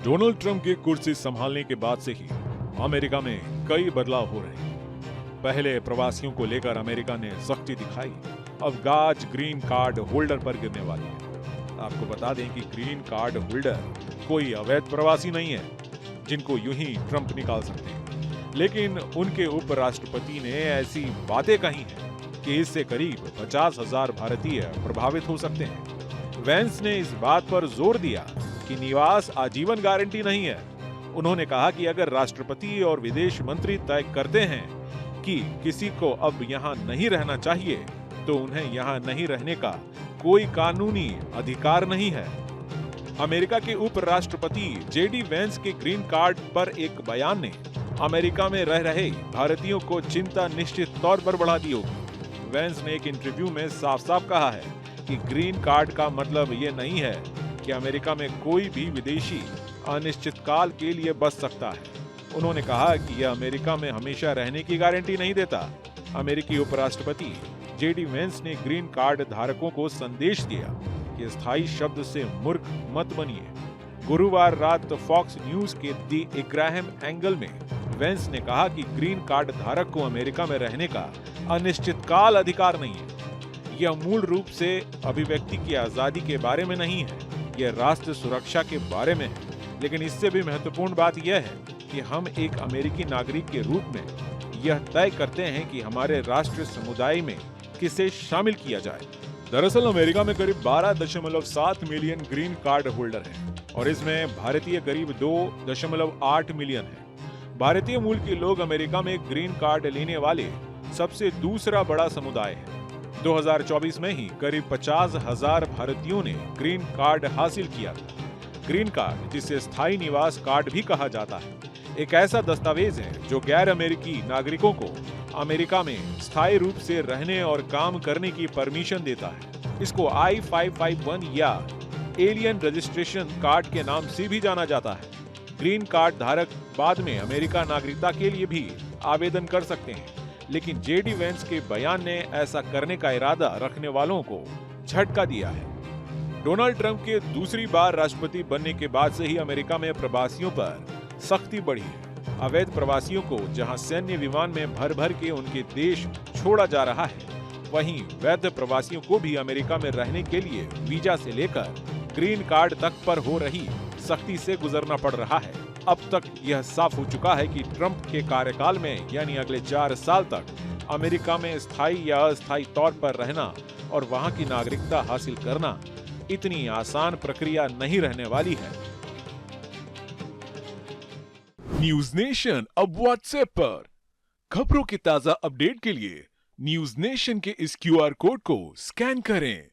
Donald Trump की कुर्सी संभालने के बाद से ही अमेरिका में कई बदलाव हो रहे हैं। पहले प्रवासियों को लेकर अमेरिका ने सख्ती दिखाई, अब गाज ग्रीन कार्ड होल्डर पर गिरने वाली है। आपको बता दें कि ग्रीन कार्ड होल्डर कोई अवैध प्रवासी नहीं है जिनको यूं ही ट्रंप निकाल सकते हैं, लेकिन उनके उपराष्ट्रपति ने ऐसी बातें कही हैं कि इससे करीब 50,000 भारतीय प्रभावित हो सकते हैं। वेंस ने इस बात पर जोर दिया कि निवास आजीवन गारंटी नहीं है। उन्होंने कहा कि अगर राष्ट्रपति और विदेश मंत्री तय करते हैं कि किसी को अब यहां नहीं रहना चाहिए, तो उन्हें यहां नहीं रहने का कोई कानूनी अधिकार नहीं है। अमेरिका के उपराष्ट्रपति जेडी वेंस के ग्रीन कार्ड पर एक बयान ने अमेरिका में रह रहे भारतीयों को चिंता निश्चित तौर पर बढ़ा दी होगी। वेंस ने एक इंटरव्यू में साफ-साफ कहा है कि ग्रीन कार्ड का मतलब ये नहीं है कि अमेरिका में कोई भी विदेशी अनिश्चित काल के लिए बस सकता है। उन्होंने कहा कि यह अमेरिका में हमेशा रहने की गारंटी नहीं देता। अमेरिकी उपराष्ट्रपति जेडी वेंस ने ग्रीन कार्ड धारकों को संदेश दिया कि स्थायी शब्द से मूर्ख मत बनिए। गुरुवार रात फॉक्स न्यूज के दी इग्राहम एंगल में वेंस ने कहा कि ग्रीन कार्ड धारक को अमेरिका में रहने का अनिश्चितकाल अधिकार नहीं है। यह मूल रूप से अभिव्यक्ति की आजादी के बारे में नहीं है, यह राष्ट्र सुरक्षा के बारे में है। लेकिन इससे भी महत्वपूर्ण बात यह है कि हम एक अमेरिकी नागरिक के रूप में यह तय करते हैं कि हमारे राष्ट्रीय समुदाय में किसे शामिल किया जाए। दरअसल अमेरिका में करीब 12.7 मिलियन ग्रीन कार्ड होल्डर हैं और इसमें भारतीय करीब 2.8 मिलियन हैं। भारतीय मूल के लोग अमेरिका में ग्रीन कार्ड लेने वाले सबसे दूसरा बड़ा समुदाय है। 2024 में ही करीब 50,000 भारतीयों ने ग्रीन कार्ड हासिल किया था। ग्रीन कार्ड, जिसे स्थायी निवास कार्ड भी कहा जाता है, एक ऐसा दस्तावेज है जो गैर अमेरिकी नागरिकों को अमेरिका में स्थायी रूप से रहने और काम करने की परमिशन देता है। इसको I-551 या एलियन रजिस्ट्रेशन कार्ड के नाम से भी जाना जाता है। ग्रीन कार्ड धारक बाद में अमेरिका नागरिकता के लिए भी आवेदन कर सकते हैं, लेकिन जेडी वेंस के बयान ने ऐसा करने का इरादा रखने वालों को झटका दिया है। डोनाल्ड ट्रंप के दूसरी बार राष्ट्रपति बनने के बाद से ही अमेरिका में प्रवासियों पर सख्ती बढ़ी है। अवैध प्रवासियों को जहां सैन्य विमान में भर भर के उनके देश छोड़ा जा रहा है, वहीं वैध प्रवासियों को भी अमेरिका में रहने के लिए वीजा से लेकर ग्रीन कार्ड तक पर हो रही सख्ती से गुजरना पड़ रहा है। अब तक यह साफ हो चुका है कि ट्रंप के कार्यकाल में यानी अगले 4 साल तक अमेरिका में स्थायी या अस्थायी तौर पर रहना और वहां की नागरिकता हासिल करना इतनी आसान प्रक्रिया नहीं रहने वाली है। न्यूज नेशन अब व्हाट्सएप पर खबरों के ताजा अपडेट के लिए न्यूज नेशन के इस QR कोड को स्कैन करें।